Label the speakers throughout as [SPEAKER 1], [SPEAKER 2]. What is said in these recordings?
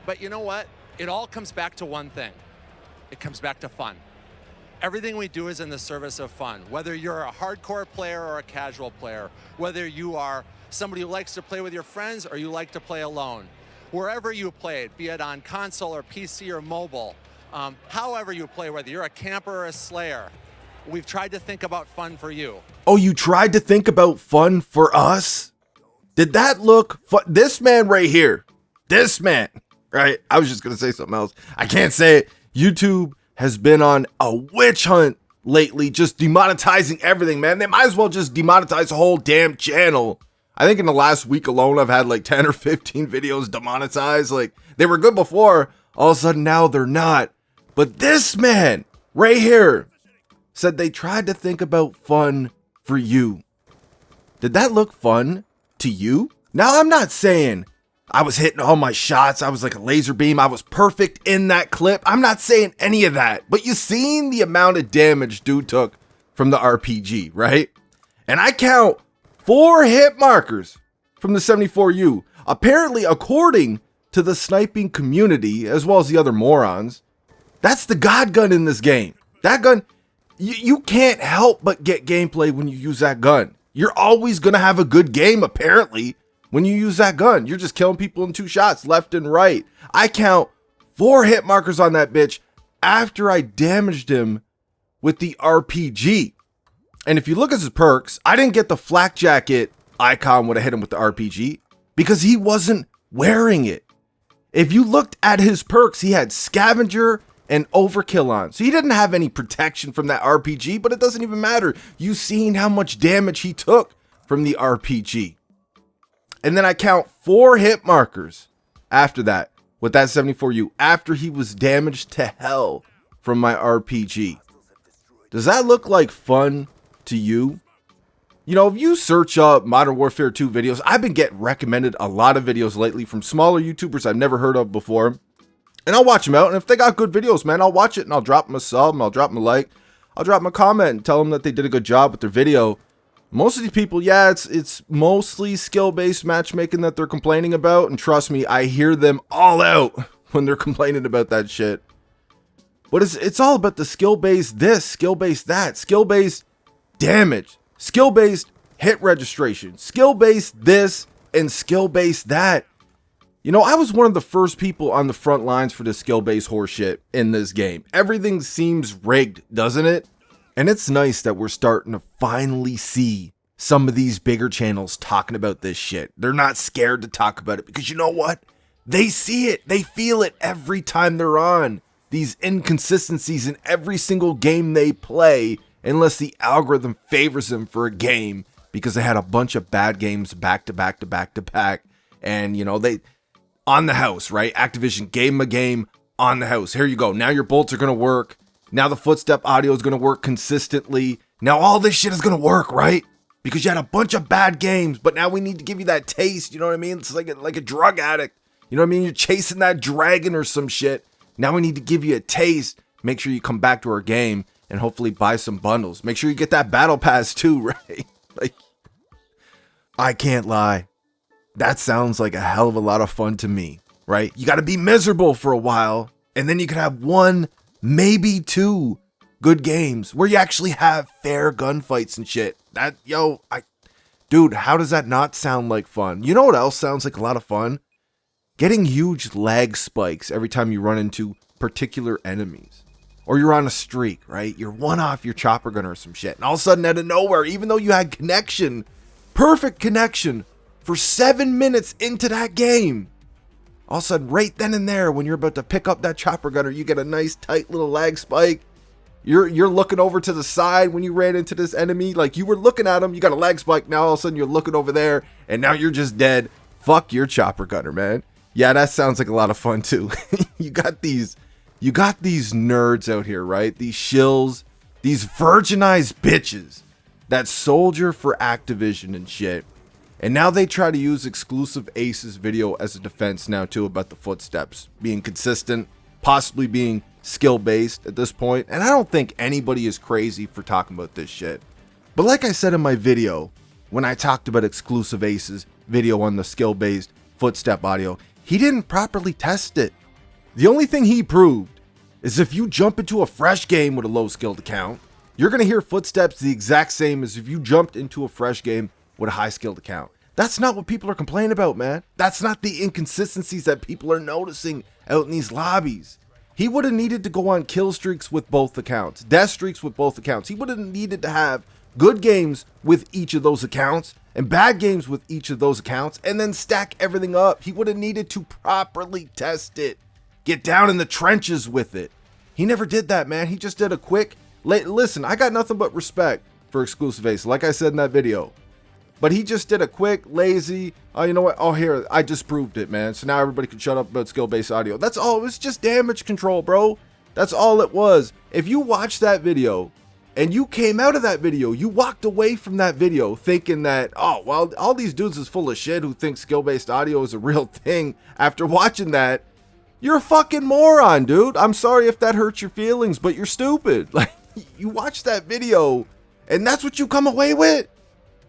[SPEAKER 1] But you know what? It all comes back to one thing. It comes back to fun. Everything we do is in the service of fun. Whether you're a hardcore player or a casual player, whether you are somebody who likes to play with your friends or you like to play alone, wherever you play it, be it on console or PC or mobile, however you play, whether you're a camper or a slayer, we've tried to think about fun for you.
[SPEAKER 2] Oh, you tried to think about fun for us? Did that look fun? This man right here, this man, right? I was just going to say something else. I can't say it. YouTube has been on a witch hunt lately, just demonetizing everything, man. They might as well just demonetize the whole damn channel. I think in the last week alone, I've had like 10 or 15 videos demonetized. Like, they were good before. All of a sudden, now they're not. But this man right here said they tried to think about fun for you. Did that look fun to you? Now, I'm not saying I was hitting all my shots. I was like a laser beam. I was perfect in that clip. I'm not saying any of that. But you seen the amount of damage dude took from the RPG, right? And I count 4 hit markers from the 74U. Apparently, according to the sniping community, as well as the other morons, that's the god gun in this game. That gun, you can't help but get gameplay when you use that gun. You're always going to have a good game, apparently, when you use that gun. You're just killing people in 2 shots, left and right. I count 4 hit markers on that bitch after I damaged him with the RPG. And if you look at his perks, I didn't get the flak jacket icon when I hit him with the RPG because he wasn't wearing it. If you looked at his perks, he had scavenger and overkill on. So he didn't have any protection from that RPG, but it doesn't even matter. You seen how much damage he took from the RPG. And then I count 4 hit markers after that with that 74U after he was damaged to hell from my RPG. Does that look like fun to you? You know, if you search up Modern Warfare 2 videos, I've been getting recommended a lot of videos lately from smaller YouTubers I've never heard of before. And I'll watch them out. And if they got good videos, man, I'll watch it and I'll drop them a sub and I'll drop them a like. I'll drop them a comment and tell them that they did a good job with their video. Most of these people, yeah, it's mostly skill-based matchmaking that they're complaining about. And trust me, I hear them all out when they're complaining about that shit. But it's all about the skill-based this, skill-based that, skill-based damage, skill-based hit registration, skill-based this, and skill-based that. You know, I was one of the first people on the front lines for this skill-based horseshit in this game. Everything seems rigged, doesn't it? And it's nice that we're starting to finally see some of these bigger channels talking about this shit. They're not scared to talk about it because you know what? They see it. They feel it every time they're on. These inconsistencies in every single game they play, unless the algorithm favors them for a game because they had a bunch of bad games back to back to back to back. And, you know, they on the house, right? Activision gave them a game on the house. Here you go. Now your bolts are going to work. Now the footstep audio is going to work consistently. Now all this shit is going to work, right? Because you had a bunch of bad games, but now we need to give you that taste. You know what I mean? It's like a drug addict. You know what I mean? You're chasing that dragon or some shit. Now we need to give you a taste. Make sure you come back to our game and hopefully buy some bundles. Make sure you get that battle pass too, right? Like, I can't lie. That sounds like a hell of a lot of fun to me, right? You got to be miserable for a while, and then you could have 1, maybe 2 good games where you actually have fair gunfights and shit. Dude, how does that not sound like fun? You know what else sounds like a lot of fun? Getting huge lag spikes every time you run into particular enemies. Or you're on a streak, right? You're one off your chopper gunner or some shit. And all of a sudden, out of nowhere, even though you had connection, perfect connection, for 7 minutes into that game, all of a sudden, right then and there, when you're about to pick up that chopper gunner, you get a nice tight little lag spike. You're looking over to the side when you ran into this enemy. Like, you were looking at him, you got a lag spike. Now all of a sudden you're looking over there, and now you're just dead. Fuck your chopper gunner, man. Yeah, that sounds like a lot of fun too. You got these nerds out here, right? These shills, these virginized bitches that soldier for Activision and shit. And now they try to use Exclusive Ace's video as a defense now too about the footsteps being consistent, possibly being skill-based at this point. And I don't think anybody is crazy for talking about this shit. But like I said in my video, when I talked about Exclusive Ace's video on the skill-based footstep audio, he didn't properly test it. The only thing he proved is if you jump into a fresh game with a low skilled account, you're going to hear footsteps the exact same as if you jumped into a fresh game with a high skilled account. That's not what people are complaining about, man. That's not the inconsistencies that people are noticing out in these lobbies. He would have needed to go on kill streaks with both accounts, death streaks with both accounts. He would have needed to have good games with each of those accounts and bad games with each of those accounts, and then stack everything up. He would have needed to properly test it, get down in the trenches with it. He never did that, man. He just did a quick, listen, I got nothing but respect for Exclusive Ace, like I said in that video. But he just did a quick, lazy, oh, you know what? Oh, here, I just proved it, man. So now everybody can shut up about skill-based audio. That's all. It was just damage control, bro. That's all it was. If you watched that video and you came out of that video, you walked away from that video thinking that, oh, well, all these dudes is full of shit who think skill-based audio is a real thing. After watching that, you're a fucking moron, dude. I'm sorry if that hurts your feelings, but you're stupid. Like, you watched that video and that's what you come away with?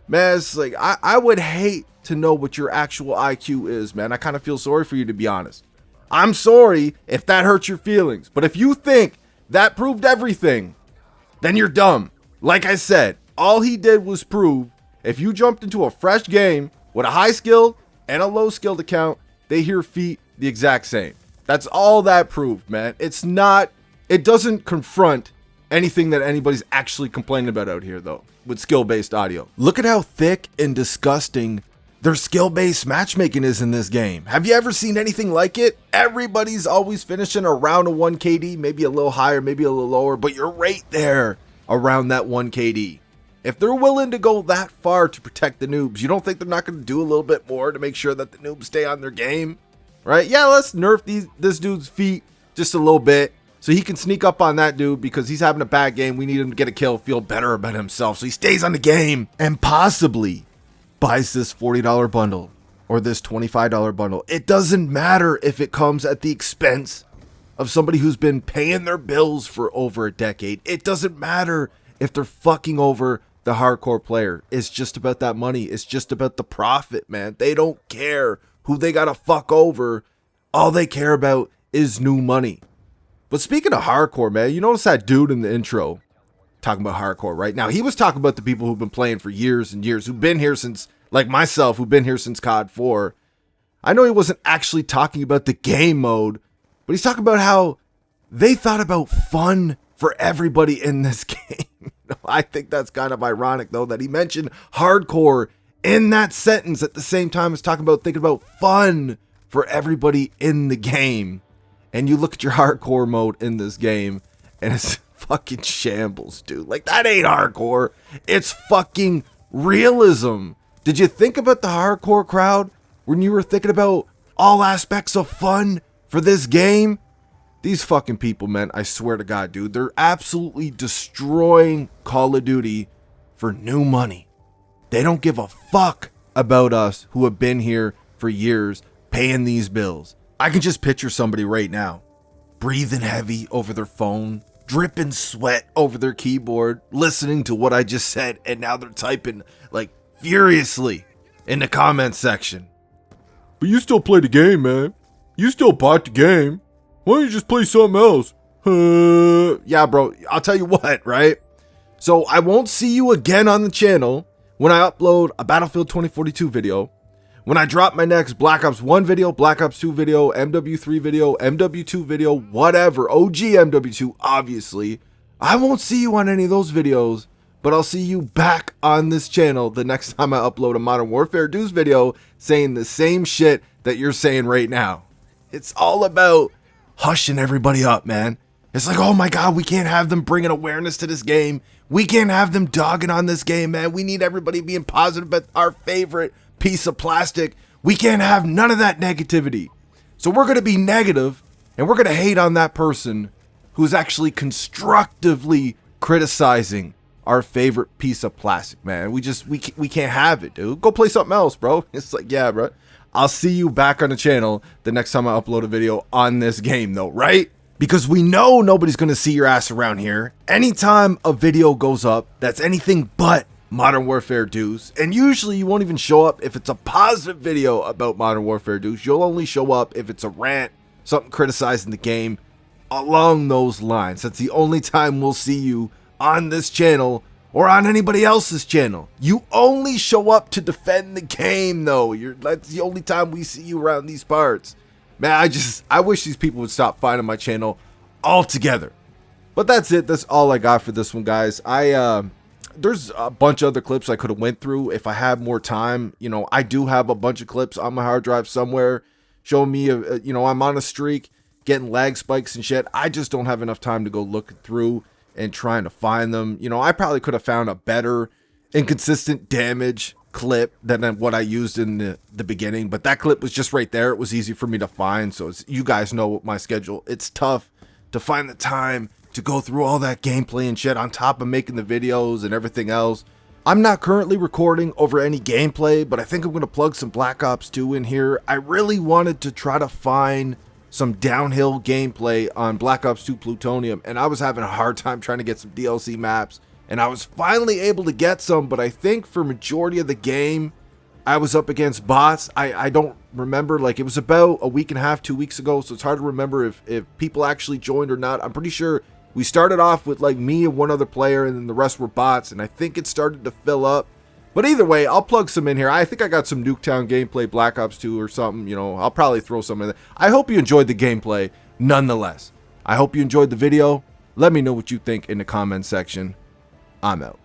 [SPEAKER 2] Man, it's like, I would hate to know what your actual IQ is, man. I kind of feel sorry for you, to be honest. I'm sorry if that hurts your feelings, but if you think that proved everything, then you're dumb. Like I said, all he did was prove if you jumped into a fresh game with a high skilled and a low skilled account, they hear feet the exact same. That's all that proved, man. It doesn't confront anything that anybody's actually complaining about out here, though, with skill-based audio. Look at how thick and disgusting their skill-based matchmaking is in this game. Have you ever seen anything like it? Everybody's always finishing around a 1 KD, maybe a little higher, maybe a little lower, but you're right there around that 1 KD. If they're willing to go that far to protect the noobs, you don't think they're not going to do a little bit more to make sure that the noobs stay on their game? Right? Yeah, let's nerf this dude's feet just a little bit, so he can sneak up on that dude because he's having a bad game. We need him to get a kill, feel better about himself, so he stays on the game and possibly buys this $40 bundle or this $25 bundle. It doesn't matter if it comes at the expense of somebody who's been paying their bills for over a decade. It doesn't matter if they're fucking over the hardcore player. It's just about that money. It's just about the profit, man. They don't care who they gotta fuck over. All they care about is new money. But speaking of hardcore, man, you notice that dude in the intro talking about hardcore, right? Now, he was talking about the people who've been playing for years and years, who've been here since, like myself, who've been here since COD 4. I know he wasn't actually talking about the game mode, but he's talking about how they thought about fun for everybody in this game. I think that's kind of ironic, though, that he mentioned hardcore in that sentence at the same time as talking about thinking about fun for everybody in the game. And you look at your hardcore mode in this game, and it's fucking shambles, dude. Like, that ain't hardcore. It's fucking realism. Did you think about the hardcore crowd when you were thinking about all aspects of fun for this game? These fucking people, man, I swear to God, dude, they're absolutely destroying Call of Duty for new money. They don't give a fuck about us who have been here for years paying these bills. I can just picture somebody right now, breathing heavy over their phone, dripping sweat over their keyboard, listening to what I just said, and now they're typing like furiously in the comment section. But you still play the game, man. You still bought the game. Why don't you just play something else? Yeah, bro, I'll tell you what, right? So I won't see you again on the channel when I upload a Battlefield 2042 video. When I drop my next Black Ops 1 video, Black Ops 2 video, MW3 video, MW2 video, whatever, OG MW2, obviously, I won't see you on any of those videos, but I'll see you back on this channel the next time I upload a Modern Warfare Dudes video saying the same shit that you're saying right now. It's all about hushing everybody up, man. It's like, oh my God, we can't have them bringing awareness to this game. We can't have them dogging on this game, man. We need everybody being positive about our favorite piece of plastic. We can't have none of that negativity. So we're going to be negative and we're going to hate on that person who's actually constructively criticizing our favorite piece of plastic, man. We can't have it, dude. Go play something else, bro. It's like, yeah, bro. I'll see you back on the channel the next time I upload a video on this game, though, right? Because we know nobody's going to see your ass around here. Anytime a video goes up that's anything but Modern Warfare Deuce, and usually you won't even show up if it's a positive video about Modern Warfare Deuce. You'll only show up if it's a rant, something criticizing the game, along those lines. That's the only time we'll see you on this channel or on anybody else's channel. You only show up to defend the game, though. That's the only time we see you around these parts. Man, I wish these people would stop finding my channel altogether. But that's it. That's all I got for this one, guys. There's a bunch of other clips I could have went through if I had more time. You know, I do have a bunch of clips on my hard drive somewhere showing me, you know, I'm on a streak, getting lag spikes and shit. I just don't have enough time to go looking through and trying to find them. You know, I probably could have found a better inconsistent damage clip than what I used in the beginning, but that clip was just right there. It was easy for me to find. So you guys know my schedule. It's tough to find the time to go through all that gameplay and shit on top of making the videos and everything else. I'm not currently recording over any gameplay, but I think I'm going to plug some Black Ops 2 in here. I really wanted to try to find some downhill gameplay on Black Ops 2 Plutonium, and I was having a hard time trying to get some DLC maps, and I was finally able to get some, but I think for majority of the game, I was up against bots. I don't remember, like, it was about a week and a half, 2 weeks ago, so it's hard to remember if people actually joined or not. I'm pretty sure we started off with like me and one other player, and then the rest were bots, and I think it started to fill up. But either way, I'll plug some in here. I think I got some Nuketown gameplay, Black Ops 2 or something. You know, I'll probably throw some in there. I hope you enjoyed the gameplay nonetheless. I hope you enjoyed the video. Let me know what you think in the comment section. I'm out.